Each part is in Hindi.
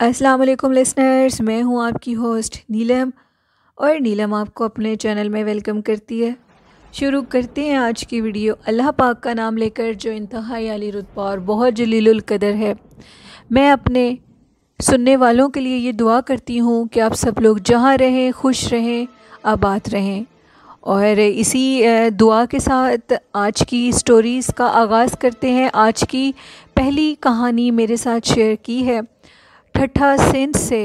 अस्सलाम वालेकुम लिसनर्स, मैं हूं आपकी होस्ट नीलम और नीलम आपको अपने चैनल में वेलकम करती है। शुरू करते हैं आज की वीडियो अल्लाह पाक का नाम लेकर जो इंतहाई आली रुतबा और बहुत जलीलुल कदर है। मैं अपने सुनने वालों के लिए ये दुआ करती हूँ कि आप सब लोग जहाँ रहें खुश रहें, आबाद रहें। और इसी दुआ के साथ आज की स्टोरीज़ का आगाज़ करते हैं। आज की पहली कहानी मेरे साथ शेयर की है ठट्ठा सिंध से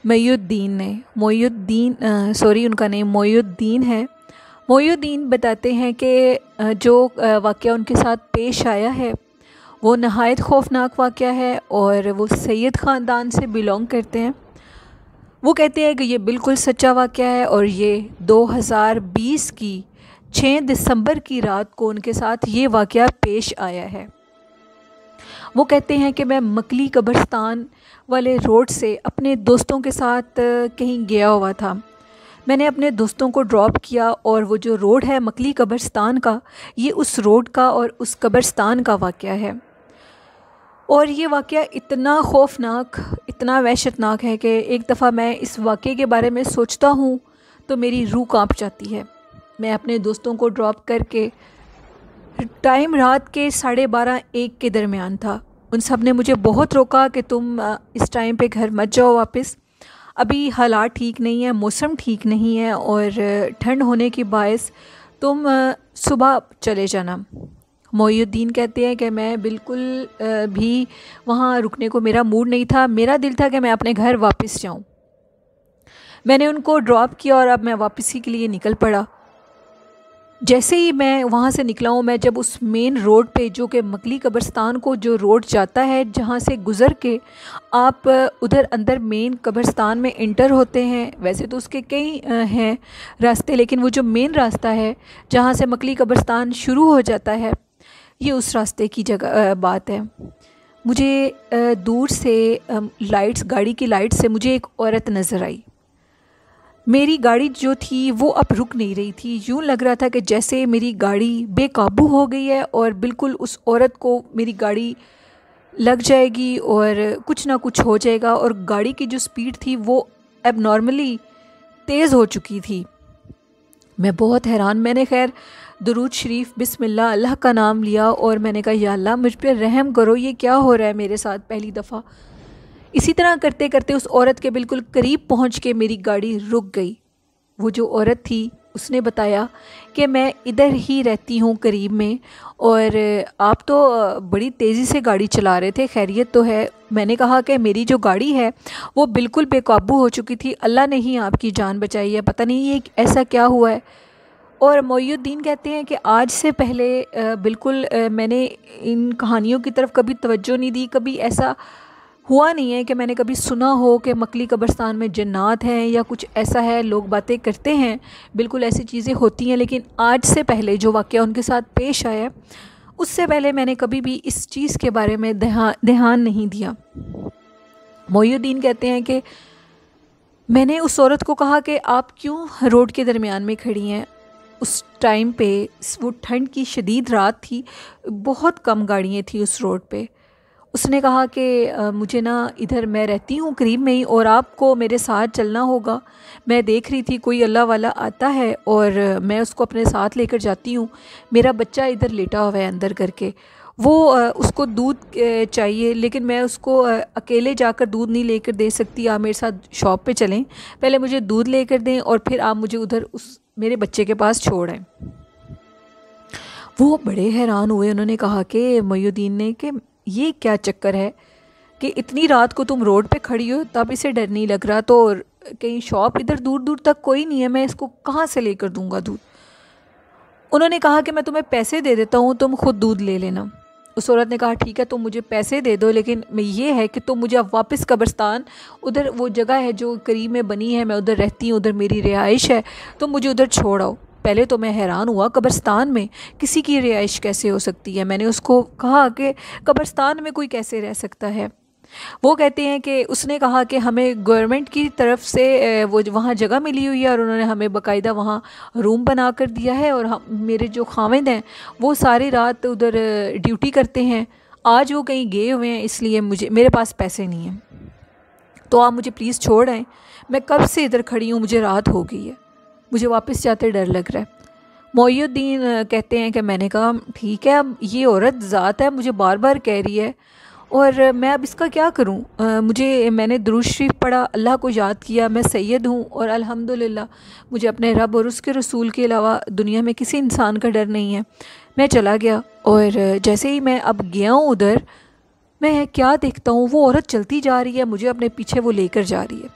मोयुद्दीन ने। उनका नेम मोयुद्दीन है। मोयुद्दीन बताते हैं कि जो वाक़या उनके साथ पेश आया है वो नहायत खौफनाक वाक़या है और वो सैयद ख़ानदान से बिलोंग करते हैं। वो कहते हैं कि ये बिल्कुल सच्चा वाक़या है और ये 2020 की 6 दिसंबर की रात को उनके साथ ये वाक़या पेश आया है। वो कहते हैं कि मैं मकली कब्रिस्तान वाले रोड से अपने दोस्तों के साथ कहीं गया हुआ था। मैंने अपने दोस्तों को ड्रॉप किया और वो जो रोड है मकली कब्रिस्तान का, ये उस रोड का और उस कब्रिस्तान का वाक़या है। और ये वाक़या इतना खौफनाक, इतना वहशतनाक है कि एक दफ़ा मैं इस वाक़े के बारे में सोचता हूँ तो मेरी रूह कांप जाती है। मैं अपने दोस्तों को ड्रॉप करके, टाइम रात के 12:30-1 के दरमियान था। उन सब ने मुझे बहुत रोका कि तुम इस टाइम पे घर मत जाओ वापस, अभी हालात ठीक नहीं है, मौसम ठीक नहीं है और ठंड होने की बायस तुम सुबह चले जाना। मोयुद्दीन कहते हैं कि मैं बिल्कुल भी वहाँ रुकने को मेरा मूड नहीं था। मेरा दिल था कि मैं अपने घर वापस जाऊँ। मैंने उनको ड्रॉप किया और अब मैं वापसी के लिए निकल पड़ा। जैसे ही मैं वहाँ से निकला हूँ, मैं जब उस मेन रोड पे जो कि मकली कब्रिस्तान को जो रोड जाता है, जहाँ से गुज़र के आप उधर अंदर मेन कब्रिस्तान में इंटर होते हैं। वैसे तो उसके कई हैं रास्ते, लेकिन वो जो मेन रास्ता है जहाँ से मकली कब्रिस्तान शुरू हो जाता है, ये उस रास्ते की जगह बात है। मुझे दूर से लाइट्स, गाड़ी की लाइट से मुझे एक औरत नज़र आई। मेरी गाड़ी जो थी वो अब रुक नहीं रही थी। यूँ लग रहा था कि जैसे मेरी गाड़ी बेकाबू हो गई है और बिल्कुल उस औरत को मेरी गाड़ी लग जाएगी और कुछ ना कुछ हो जाएगा। और गाड़ी की जो स्पीड थी वो एबनॉर्मली तेज़ हो चुकी थी। मैं बहुत हैरान, मैंने खैर दुरूद शरीफ बिस्मिल्लाह अल्लाह का नाम लिया और मैंने कहा या अल्लाह मुझ पर रहम करो, ये क्या हो रहा है मेरे साथ पहली दफ़ा। इसी तरह करते करते उस औरत के बिल्कुल करीब पहुंच के मेरी गाड़ी रुक गई। वो जो औरत थी उसने बताया कि मैं इधर ही रहती हूँ करीब में और आप तो बड़ी तेज़ी से गाड़ी चला रहे थे, खैरियत तो है। मैंने कहा कि मेरी जो गाड़ी है वो बिल्कुल बेकाबू हो चुकी थी, अल्लाह ने ही आपकी जान बचाई है, पता नहीं ये ऐसा क्या हुआ है। और मोयुद्दीन कहते हैं कि आज से पहले बिल्कुल मैंने इन कहानियों की तरफ कभी तवज्जो नहीं दी। कभी ऐसा हुआ नहीं है कि मैंने कभी सुना हो कि मकली कब्रिस्तान में जन्नात हैं या कुछ ऐसा है। लोग बातें करते हैं, बिल्कुल ऐसी चीज़ें होती हैं, लेकिन आज से पहले जो वाक़या उनके साथ पेश आया, उससे पहले मैंने कभी भी इस चीज़ के बारे में ध्यान नहीं दिया। मोयुद्दीन कहते हैं कि मैंने उस औरत को कहा कि आप क्यों रोड के दरमियान में खड़ी हैं। उस टाइम पे वो ठंड की शदीद रात थी, बहुत कम गाड़ियाँ थी उस रोड पे। उसने कहा कि मुझे ना, इधर मैं रहती हूँ करीब में ही और आपको मेरे साथ चलना होगा। मैं देख रही थी कोई अल्लाह वाला आता है और मैं उसको अपने साथ लेकर जाती हूँ। मेरा बच्चा इधर लेटा हुआ है अंदर करके, वो उसको दूध चाहिए, लेकिन मैं उसको अकेले जाकर दूध नहीं लेकर दे सकती। आप मेरे साथ शॉप पे चलें, पहले मुझे दूध लेकर दें और फिर आप मुझे उधर उस मेरे बच्चे के पास छोड़ आएं। वो बड़े हैरान हुए। उन्होंने कहा कि मोयुद्दीन ने कि ये क्या चक्कर है कि इतनी रात को तुम रोड पे खड़ी हो, तब इसे डर नहीं लग रहा, तो कहीं शॉप इधर दूर दूर तक कोई नहीं है, मैं इसको कहाँ से लेकर दूंगा दूध। उन्होंने कहा कि मैं तुम्हें पैसे दे देता हूँ, तुम खुद दूध ले लेना। उस औरत ने कहा ठीक है, तुम मुझे पैसे दे दो, लेकिन ये है कि तुम मुझे अब वापस कब्रिस्तान, उधर वो जगह है जो करीब में बनी है, मैं उधर रहती हूँ, उधर मेरी रिहाइश है, तुम मुझे उधर छोड़ आओ। पहले तो मैं हैरान हुआ, कब्रिस्तान में किसी की रिहाइश कैसे हो सकती है। मैंने उसको कहा कि कब्रिस्तान में कोई कैसे रह सकता है। वो कहते हैं कि उसने कहा कि हमें गवर्नमेंट की तरफ से वो वहाँ जगह मिली हुई है और उन्होंने हमें बाकायदा वहाँ रूम बना कर दिया है और हम, मेरे जो खाविंद हैं वो सारी रात उधर ड्यूटी करते हैं। आज वो कहीं गए हुए हैं, इसलिए मेरे पास पैसे नहीं हैं। तो आप मुझे प्लीज़ छोड़ आएँ, मैं कब से इधर खड़ी हूँ, मुझे रात हो गई है, मुझे वापस जाते डर लग रहा है। मोइनुद्दीन कहते हैं कि मैंने कहा ठीक है, अब ये औरत ज़ात है, मुझे बार बार कह रही है और मैं अब इसका क्या करूं। मैंने दुरूद शरीफ पढ़ा, अल्लाह को याद किया, मैं सैयद हूं और अल्हम्दुलिल्लाह मुझे अपने रब और उसके रसूल के अलावा दुनिया में किसी इंसान का डर नहीं है। मैं चला गया और जैसे ही मैं अब गया हूँ उधर, मैं क्या देखता हूँ, वो औरत चलती जा रही है, मुझे अपने पीछे वो लेकर जा रही है।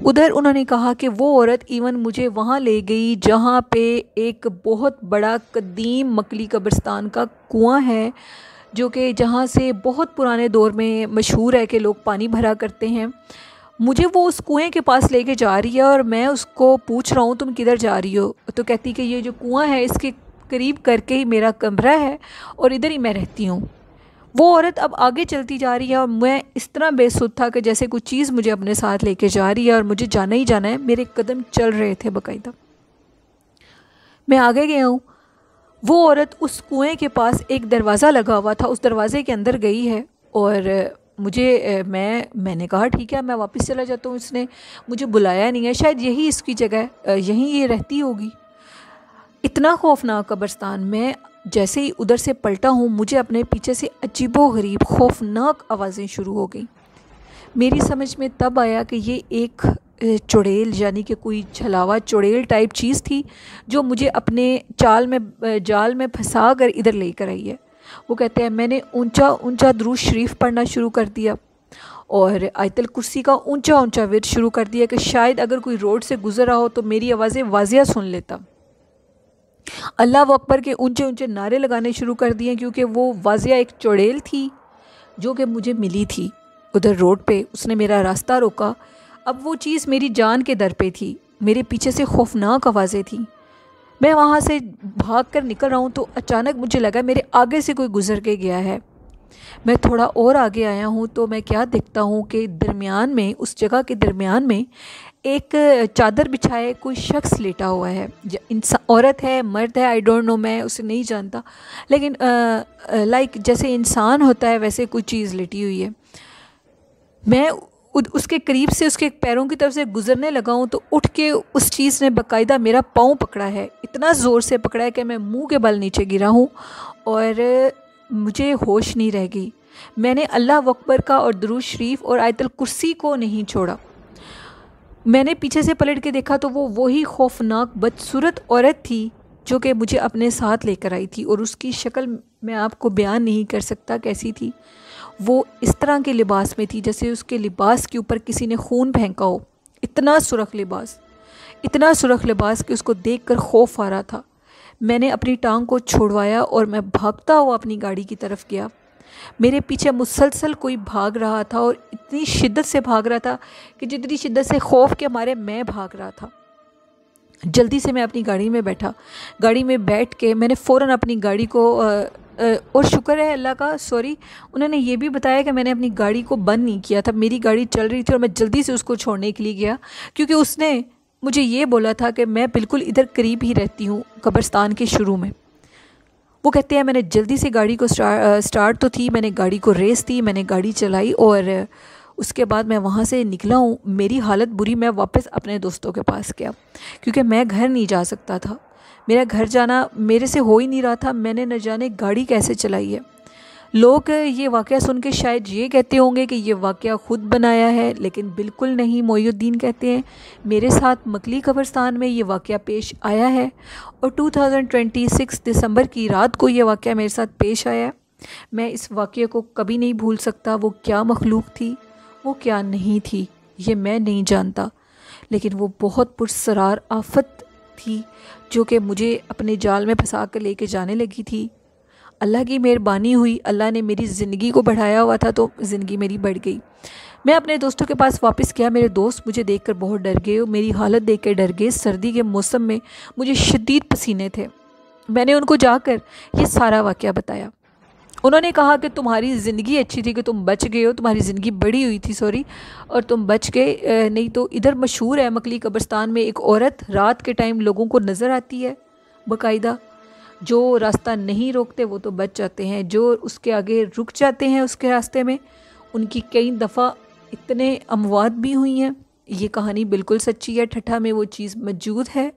उधर उन्होंने कहा कि वो औरत इवन मुझे वहाँ ले गई जहाँ पे एक बहुत बड़ा कदीम मकली कब्रिस्तान का कुआं है, जो कि जहाँ से बहुत पुराने दौर में मशहूर है कि लोग पानी भरा करते हैं। मुझे वो उस कुएं के पास लेके जा रही है और मैं उसको पूछ रहा हूँ तुम किधर जा रही हो, तो कहती कि ये जो कुआं है इसके करीब करके ही मेरा कमरा है और इधर ही मैं रहती हूँ। वो औरत अब आगे चलती जा रही है और मैं इस तरह बेसुध था कि जैसे कुछ चीज़ मुझे अपने साथ लेके जा रही है और मुझे जाना ही जाना है। मेरे कदम चल रहे थे बाकायदा। मैं आगे गया हूँ, वो औरत उस कुएं के पास एक दरवाज़ा लगा हुआ था, उस दरवाज़े के अंदर गई है और मैंने कहा ठीक है मैं वापस चला जाता हूँ, इसने मुझे बुलाया नहीं है, शायद यही इसकी जगह है, यहीं ये रहती होगी। इतना खौफनाक कब्रिस्तान में जैसे ही उधर से पलटा हूँ, मुझे अपने पीछे से अजीबोगरीब खौफनाक आवाज़ें शुरू हो गई। मेरी समझ में तब आया कि ये एक चुड़ैल यानी कि कोई छलावा चुड़ैल टाइप चीज़ थी जो मुझे अपने जाल में फंसा कर इधर लेकर आई है। वो कहते हैं मैंने ऊंचा ऊंचा दुरूद शरीफ पढ़ना शुरू कर दिया और आयतल कुर्सी का ऊंचा ऊंचा विर्द शुरू कर दिया कि शायद अगर कोई रोड से गुजर रहा हो तो मेरी आवाज़ें वाज़िया सुन लेता। अल्लाह अकबर के ऊंचे ऊंचे नारे लगाने शुरू कर दिए, क्योंकि वो वाज़िया एक चुड़ैल थी जो कि मुझे मिली थी उधर रोड पे। उसने मेरा रास्ता रोका। अब वो चीज़ मेरी जान के दर पे थी, मेरे पीछे से खौफनाक आवाज़ें थी। मैं वहाँ से भाग कर निकल रहा हूँ तो अचानक मुझे लगा मेरे आगे से कोई गुज़र के गया है। मैं थोड़ा और आगे आया हूँ तो मैं क्या देखता हूँ कि दरमियान में, उस जगह के दरमियान में एक चादर बिछाए कोई शख्स लेटा हुआ है। औरत है, मर्द है, आई डोंट नो, मैं उसे नहीं जानता, लेकिन लाइक जैसे इंसान होता है वैसे कोई चीज़ लेटी हुई है। मैं उसके करीब से उसके पैरों की तरफ से गुज़रने लगा हूँ तो उठ के उस चीज़ ने बाकायदा मेरा पाँव पकड़ा है, इतना ज़ोर से पकड़ा है कि मैं मुंह के बल नीचे गिरा हूँ और मुझे होश नहीं रह गई। मैंने अल्लाह अकबर का और दुरूद शरीफ और आयतल कुर्सी को नहीं छोड़ा। मैंने पीछे से पलट के देखा तो वो वही खौफनाक बदसूरत औरत थी जो कि मुझे अपने साथ लेकर आई थी, और उसकी शक्ल मैं आपको बयान नहीं कर सकता कैसी थी। वो इस तरह के लिबास में थी जैसे उसके लिबास के ऊपर किसी ने खून फेंका हो। इतना सुरख लिबास कि उसको देखकर खौफ आ रहा था। मैंने अपनी टांग को छुड़वाया और मैं भागता हुआ अपनी गाड़ी की तरफ गया। मेरे पीछे मुसलसल कोई भाग रहा था और इतनी शिद्दत से भाग रहा था कि जितनी शिद्दत से खौफ के मारे मैं भाग रहा था। जल्दी से मैं अपनी गाड़ी में बैठा। गाड़ी में बैठ के मैंने फ़ौरन अपनी गाड़ी को और शुक्र है अल्लाह का, उन्होंने ये भी बताया कि मैंने अपनी गाड़ी को बंद नहीं किया था। मेरी गाड़ी चल रही थी और मैं जल्दी से उसको छोड़ने के लिए गया, क्योंकि उसने मुझे ये बोला था कि मैं बिल्कुल इधर करीब ही रहती हूँ, कब्रिस्तान के शुरू में। वो कहते हैं मैंने जल्दी से गाड़ी को स्टार्ट तो थी, मैंने गाड़ी को रेस दी, मैंने गाड़ी चलाई और उसके बाद मैं वहाँ से निकला हूँ। मेरी हालत बुरी, मैं वापस अपने दोस्तों के पास गया क्योंकि मैं घर नहीं जा सकता था। मेरा घर जाना मेरे से हो ही नहीं रहा था। मैंने न जाने गाड़ी कैसे चलाई है। लोग ये वाक़या सुन के शायद ये कहते होंगे कि ये वाक़या ख़ुद बनाया है, लेकिन बिल्कुल नहीं। मोइनुद्दीन कहते हैं मेरे साथ मकली कब्रिस्तान में ये वाक़या पेश आया है और 2026 दिसंबर की रात को ये वाक़या मेरे साथ पेश आया। मैं इस वाक़ये को कभी नहीं भूल सकता। वो क्या मखलूक थी, वो क्या नहीं थी, ये मैं नहीं जानता, लेकिन वो बहुत पुरसरार आफत थी जो कि मुझे अपने जाल में फंसा कर लेके जाने लगी थी। अल्लाह की मेहरबानी हुई, अल्लाह ने मेरी ज़िंदगी को बढ़ाया हुआ था तो ज़िंदगी मेरी बढ़ गई। मैं अपने दोस्तों के पास वापस गया। मेरे दोस्त मुझे देखकर बहुत डर गए, मेरी हालत देखकर डर गए। सर्दी के मौसम में मुझे शदीद पसीने थे। मैंने उनको जाकर ये सारा वाक़या बताया। उन्होंने कहा कि तुम्हारी ज़िंदगी अच्छी थी कि तुम बच गए हो, तुम्हारी ज़िंदगी बड़ी हुई थी और तुम बच गए, नहीं तो इधर मशहूर है मकली कब्रिस्तान में एक औरत रात के टाइम लोगों को नज़र आती है बाकायदा। जो रास्ता नहीं रोकते वो तो बच जाते हैं, जो उसके आगे रुक जाते हैं उसके रास्ते में, उनकी कई दफ़ा इतने अमवात भी हुई हैं। ये कहानी बिल्कुल सच्ची है। ठट्ठा में वो चीज़ मौजूद है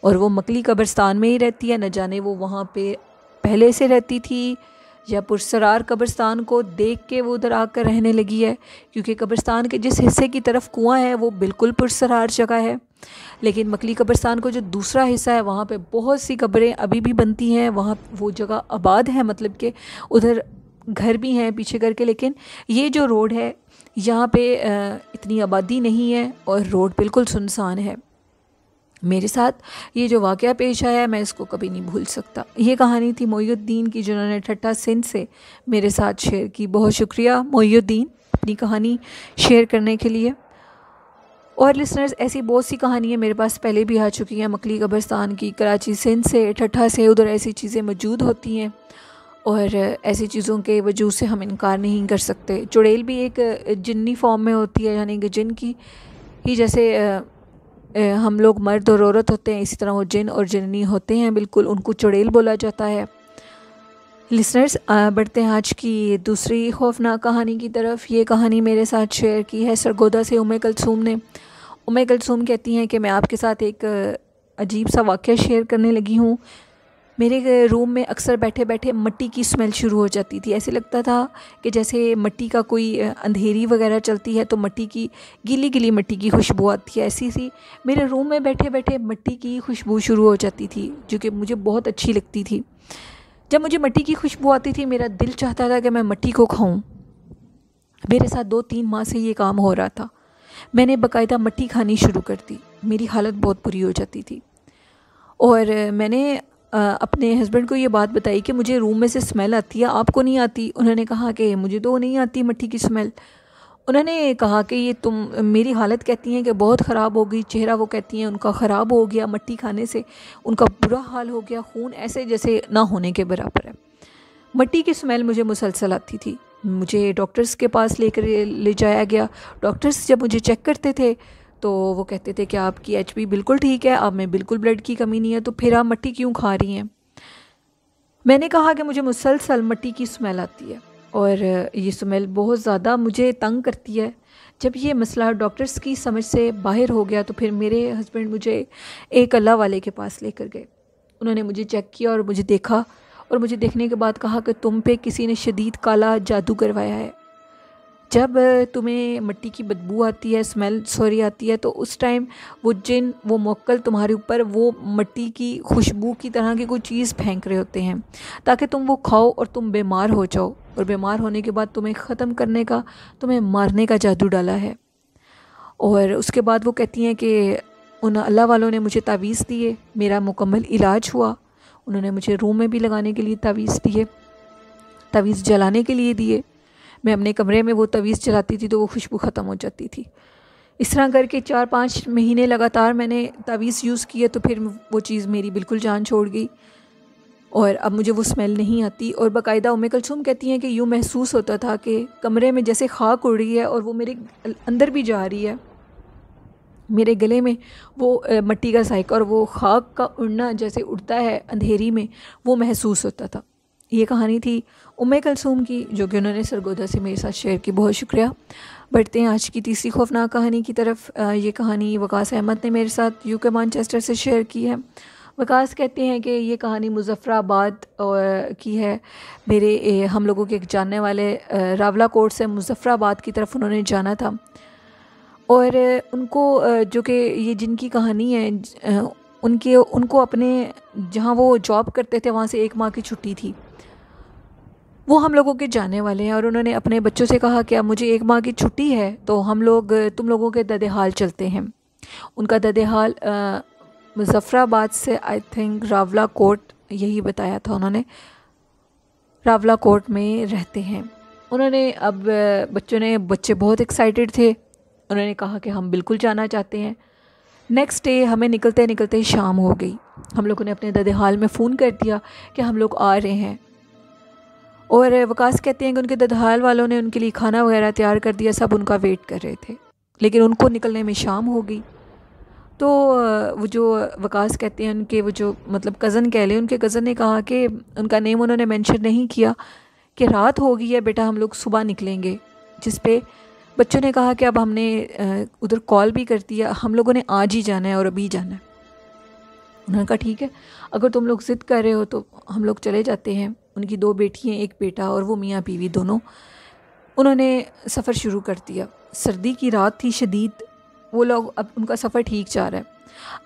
और वो मकली कब्रिस्तान में ही रहती है। न जाने वो वहाँ पे पहले से रहती थी या पुरसरार कब्रिस्तान को देख के वो उधर आकर रहने लगी है, क्योंकि कब्रिस्तान के जिस हिस्से की तरफ कुआं है वो बिल्कुल पुरसरार जगह है। लेकिन मकली कब्रिस्तान को जो दूसरा हिस्सा है वहाँ पे बहुत सी कब्रें अभी भी बनती हैं। वहाँ वो जगह आबाद है, मतलब कि उधर घर भी हैं पीछे करके। लेकिन ये जो रोड है यहाँ पे इतनी आबादी नहीं है और रोड बिल्कुल सुनसान है। मेरे साथ ये जो वाक़या पेश आया है मैं इसको कभी नहीं भूल सकता। ये कहानी थी मोइनुद्दीन की, जिन्होंने ठट्ठा सिंध से मेरे साथ शेयर की। बहुत शुक्रिया मोइनुद्दीन अपनी कहानी शेयर करने के लिए। और लिसनर्स, ऐसी बहुत सी कहानियाँ मेरे पास पहले भी आ चुकी हैं मकली कब्रिस्तान की, कराची सिंध से, ठट्ठा से। उधर ऐसी चीज़ें मौजूद होती हैं और ऐसी चीज़ों के वजूद से हम इनकार नहीं कर सकते। चुड़ैल भी एक जिन्नी फॉर्म में होती है, यानी कि जिन की ही जैसे हम लोग मर्द और औरत होते हैं, इसी तरह वो जिन और जिन्नी होते हैं, बिल्कुल उनको चुड़ैल बोला जाता है। लिसनर्स, बढ़ते हैं आज की दूसरी खौफनाक कहानी की तरफ। ये कहानी मेरे साथ शेयर की है सरगोदा से उम्मे कुलसूम ने। उम्मे कुलसूम कहती हैं कि मैं आपके साथ एक अजीब सा वाक़या शेयर करने लगी हूँ। मेरे रूम में अक्सर बैठे बैठे मिट्टी की स्मेल शुरू हो जाती थी। ऐसे लगता था कि जैसे मिट्टी का कोई अंधेरी वगैरह चलती है तो मिट्टी की गीली गीली मिट्टी की खुशबू आती है। ऐसी सी मेरे रूम में बैठे बैठे मिट्टी की खुशबू शुरू हो जाती थी, जो कि मुझे बहुत अच्छी लगती थी। जब मुझे मिट्टी की खुशबू आती थी मेरा दिल चाहता था कि मैं मिट्टी को खाऊं। मेरे साथ 2-3 माह से ये काम हो रहा था। मैंने बाकायदा मिट्टी खानी शुरू कर दी। मेरी हालत बहुत बुरी हो जाती थी और मैंने अपने हस्बैंड को ये बात बताई कि मुझे रूम में से स्मेल आती है, आपको नहीं आती? उन्होंने कहा कि मुझे तो नहीं आती मिट्टी की स्मेल। उन्होंने कहा कि ये तुम, मेरी हालत कहती हैं कि बहुत ख़राब हो गई, चेहरा वो कहती हैं उनका ख़राब हो गया, मिट्टी खाने से उनका बुरा हाल हो गया, खून ऐसे जैसे ना होने के बराबर है। मिट्टी की स्मेल मुझे मुसलसल आती थी। मुझे डॉक्टर्स के पास ले जाया गया। डॉक्टर्स जब मुझे चेक करते थे तो वो कहते थे कि आपकी HB बिल्कुल ठीक है, आप में बिल्कुल ब्लड की कमी नहीं है, तो फिर आप मिट्टी क्यों खा रही हैं? मैंने कहा कि मुझे मुसलसल मिट्टी की स्मेल आती है और ये स्मेल बहुत ज़्यादा मुझे तंग करती है। जब ये मसला डॉक्टर्स की समझ से बाहर हो गया तो फिर मेरे हस्बैंड मुझे एक अल्लाह वाले के पास लेकर गए। उन्होंने मुझे चेक किया और मुझे देखा और मुझे देखने के बाद कहा कि तुम पे किसी ने शदीद काला जादू करवाया है। जब तुम्हें मिट्टी की बदबू आती है, स्मेल सॉरी आती है, तो उस टाइम वो जिन, वो मोक्कल तुम्हारे ऊपर वो मिट्टी की खुशबू की तरह की कोई चीज़ फेंक रहे होते हैं ताकि तुम वो खाओ और तुम बीमार हो जाओ, और बीमार होने के बाद तुम्हें ख़त्म करने का, तुम्हें मारने का जादू डाला है। और उसके बाद वो कहती हैं कि उन अल्लाह वालों ने मुझे तावीज़ दिए, मेरा मुकम्मल इलाज हुआ। उन्होंने मुझे रूम में भी लगाने के लिए तावीज़ दिए, तावीज़ जलाने के लिए दिए। मैं अपने कमरे में वो तवीज़ चलाती थी तो वो खुशबू ख़त्म हो जाती थी। इस तरह करके 4-5 महीने लगातार मैंने तावीज़ यूज़ किए तो फिर वो चीज़ मेरी बिल्कुल जान छोड़ गई और अब मुझे वो स्मेल नहीं आती। और बाकायदा उम्मे कुलसूम कहती हैं कि यूँ महसूस होता था कि कमरे में जैसे खाक उड़ रही है और वो मेरे अंदर भी जा रही है, मेरे गले में वो मिट्टी का साइका और वो खाक का उड़ना जैसे उड़ता है अंधेरी में, वो महसूस होता था। ये कहानी थी उम्मे कुलसूम की, जो कि उन्होंने सरगोदा से मेरे साथ शेयर की। बहुत शुक्रिया। बढ़ते हैं आज की तीसरी खौफनाक कहानी की तरफ। ये कहानी वकास अहमद ने मेरे साथ UK मैनचेस्टर से शेयर की है। वकास कहते हैं कि ये कहानी मुज़फ़्फ़राबाद की है। हम लोगों के एक जानने वाले रावला कोट से मुज़फ़्फ़राबाद की तरफ उन्होंने जाना था और उनको जो कि ये जिनकी कहानी है, उनको अपने जहाँ वो जॉब करते थे वहाँ से 1 माह की छुट्टी थी। वो हम लोगों के जाने वाले हैं और उन्होंने अपने बच्चों से कहा कि अब मुझे 1 माह की छुट्टी है तो हम लोग तुम लोगों के ददेहाल चलते हैं। उनका ददेहाल मुज़फ़्फ़राबाद से आई थिंक रावला कोट, यही बताया था उन्होंने, रावला कोट में रहते हैं। उन्होंने अब बच्चे बहुत एक्साइटेड थे। उन्होंने कहा कि हम बिल्कुल जाना चाहते हैं। नेक्स्ट डे हमें निकलते निकलते शाम हो गई। हम लोगों ने अपने ददेहाल में फ़ोन कर दिया कि हम लोग आ रहे हैं और वकास कहते हैं कि उनके ददेहाल वालों ने उनके लिए खाना वगैरह तैयार कर दिया, सब उनका वेट कर रहे थे, लेकिन उनको निकलने में शाम हो गई। तो वो जो वकास कहते हैं उनके वो जो मतलब कज़न कह लें, उनके कज़न ने कहा कि उनका नेम उन्होंने मेंशन नहीं किया कि रात हो गई है बेटा, हम लोग सुबह निकलेंगे। जिस पे बच्चों ने कहा कि अब हमने उधर कॉल भी कर दिया, हम लोगों ने आज ही जाना है और अभी जाना है। उन्होंने कहा ठीक है, अगर तुम लोग ज़िद कर रहे हो तो हम लोग चले जाते हैं। उनकी 2 बेटी हैं, 1 बेटा, और वो मियाँ बीवी दोनों। उन्होंने सफ़र शुरू कर दिया। सर्दी की रात थी शदीद, वो लोग अब उनका सफ़र ठीक जा रहा है।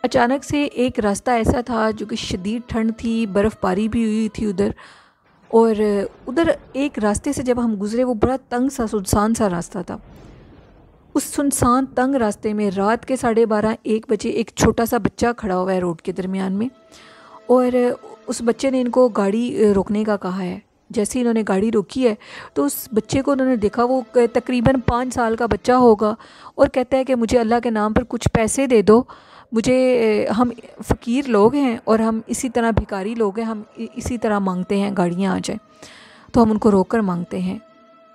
अचानक से एक रास्ता ऐसा था जो कि शदीद ठंड थी, बर्फ़बारी भी हुई थी उधर, और उधर एक रास्ते से जब हम गुज़रे वो बड़ा तंग सा सुनसान सा रास्ता था। उस सुनसान तंग रास्ते में रात के 12:30-1 बजे एक छोटा सा बच्चा खड़ा हुआ है रोड के दरमियान में, और उस बच्चे ने इनको गाड़ी रोकने का कहा है। जैसे ही इन्होंने गाड़ी रोकी है तो उस बच्चे को उन्होंने देखा, वो तकरीबन 5 साल का बच्चा होगा, और कहता है कि मुझे अल्लाह के नाम पर कुछ पैसे दे दो, मुझे हम फ़कीर लोग हैं और हम इसी तरह भिखारी लोग हैं, हम इसी तरह मांगते हैं गाड़ियाँ आ जाए, तो हम उनको रोक कर मांगते हैं।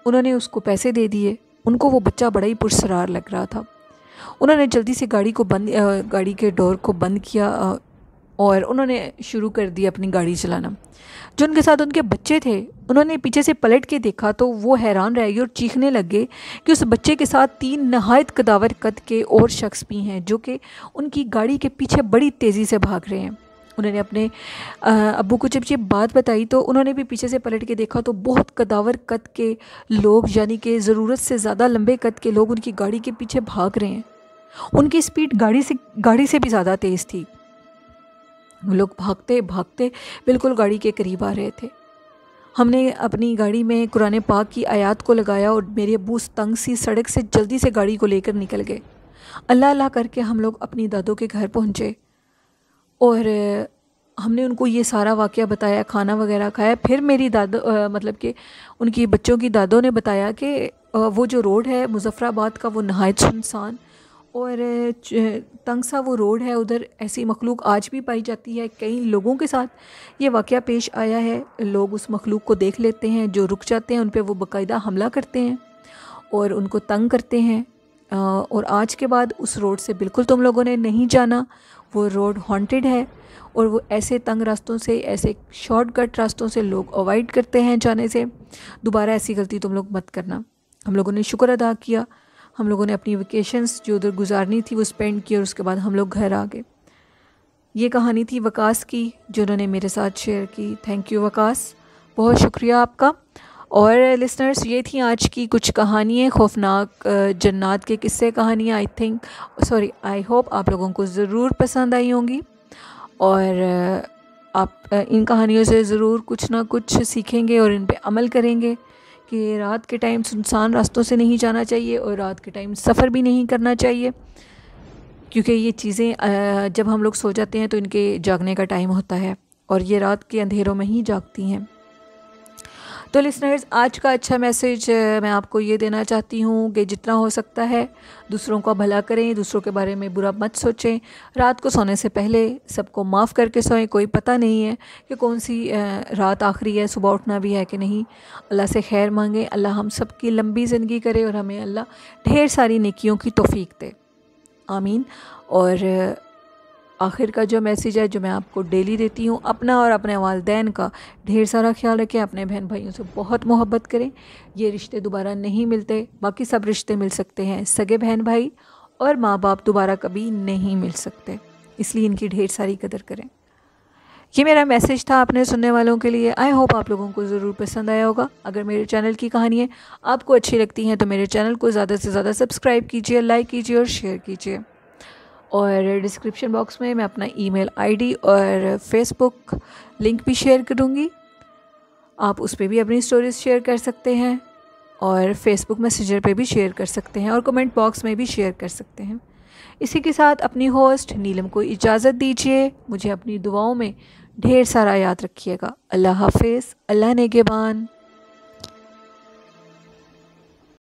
उन्होंने उसको पैसे दे दिए। उनको वो बच्चा बड़ा ही पुरसरार लग रहा था। उन्होंने जल्दी से गाड़ी के डोर को बंद किया और उन्होंने शुरू कर दिया अपनी गाड़ी चलाना। जो उनके साथ उनके बच्चे थे, उन्होंने पीछे से पलट के देखा तो वो हैरान रह गए और चीखने लगे कि उस बच्चे के साथ 3 नहायत कदावर कद के और शख्स भी हैं जो कि उनकी गाड़ी के पीछे बड़ी तेज़ी से भाग रहे हैं। उन्होंने अपने अब्बू को जब ये बात बताई तो उन्होंने भी पीछे से पलट के देखा तो बहुत कदावर कद के लोग, यानी कि ज़रूरत से ज़्यादा लंबे कद के लोग उनकी गाड़ी के पीछे भाग रहे हैं। उनकी स्पीड गाड़ी से भी ज़्यादा तेज़ थी। वो लोग भागते भागते बिल्कुल गाड़ी के करीब आ रहे थे। हमने अपनी गाड़ी में कुरान पाक की आयत को लगाया और मेरे अब्बू उस तंग सी सड़क से जल्दी से गाड़ी को लेकर निकल गए। अल्लाह अल्लाह करके हम लोग अपनी दादों के घर पहुँचे और हमने उनको ये सारा वाक़या बताया, खाना वगैरह खाया। फिर मेरी मतलब कि उनकी बच्चों की दादों ने बताया कि वो जो रोड है मुज़फ़्फ़राबाद का, वो नहायत सुनसान और तंग सा वो रोड है। उधर ऐसी मखलूक आज भी पाई जाती है। कई लोगों के साथ ये वाक़या पेश आया है। लोग उस मखलूक को देख लेते हैं, जो रुक जाते हैं उन पे वो बाकायदा हमला करते हैं और उनको तंग करते हैं। और आज के बाद उस रोड से बिल्कुल तुम लोगों ने नहीं जाना। वो रोड हॉन्टेड है और वो ऐसे तंग रास्तों से, ऐसे शॉर्टकट रास्तों से लोग अवॉइड करते हैं जाने से। दोबारा ऐसी गलती तुम लोग मत करना। हम लोगों ने शुक्र अदा किया। हम लोगों ने अपनी वेकेशंस जो उधर गुजारनी थी वो स्पेंड की और उसके बाद हम लोग घर आ गए। ये कहानी थी वकास की जो उन्होंने मेरे साथ शेयर की। थैंक यू वकास, बहुत शुक्रिया आपका। और लिसनर्स, ये थी आज की कुछ कहानियाँ, खौफनाक जन्नात के किस्से कहानियाँ। आई होप आप लोगों को ज़रूर पसंद आई होंगी और आप इन कहानियों से ज़रूर कुछ ना कुछ सीखेंगे और इन पे अमल करेंगे कि रात के टाइम सुनसान रास्तों से नहीं जाना चाहिए और रात के टाइम सफ़र भी नहीं करना चाहिए, क्योंकि ये चीज़ें जब हम लोग सो जाते हैं तो इनके जागने का टाइम होता है और ये रात के अंधेरों में ही जागती हैं। तो लिसनर्स, आज का अच्छा मैसेज मैं आपको ये देना चाहती हूँ कि जितना हो सकता है दूसरों का भला करें, दूसरों के बारे में बुरा मत सोचें। रात को सोने से पहले सबको माफ़ करके सोएं। कोई पता नहीं है कि कौन सी रात आखिरी है, सुबह उठना भी है कि नहीं। अल्लाह से खैर मांगें, अल्लाह हम सब की लंबी ज़िंदगी करे और हमें अल्लाह ढेर सारी नेकियों की तौफीक दे, आमीन। और आखिर का जो मैसेज है जो मैं आपको डेली देती हूँ, अपना और अपने वालिदैन का ढेर सारा ख्याल रखें। अपने बहन भाइयों से बहुत मोहब्बत करें। ये रिश्ते दोबारा नहीं मिलते, बाकी सब रिश्ते मिल सकते हैं, सगे बहन भाई और माँ बाप दोबारा कभी नहीं मिल सकते, इसलिए इनकी ढेर सारी कदर करें। ये मेरा मैसेज था अपने सुनने वालों के लिए। आई होप आप लोगों को ज़रूर पसंद आया होगा। अगर मेरे चैनल की कहानियाँ आपको अच्छी लगती हैं तो मेरे चैनल को ज़्यादा से ज़्यादा सब्सक्राइब कीजिए, लाइक कीजिए और शेयर कीजिए। और डिस्क्रिप्शन बॉक्स में मैं अपना ईमेल आईडी और फेसबुक लिंक भी शेयर करूँगी। आप उस पर भी अपनी स्टोरीज शेयर कर सकते हैं और फेसबुक मैसेंजर पे भी शेयर कर सकते हैं और कमेंट बॉक्स में भी शेयर कर सकते हैं। इसी के साथ अपनी होस्ट नीलम को इजाज़त दीजिए। मुझे अपनी दुआओं में ढेर सारा याद रखिएगा। अल्लाह हाफिज़, अल्लाह नेगेबान।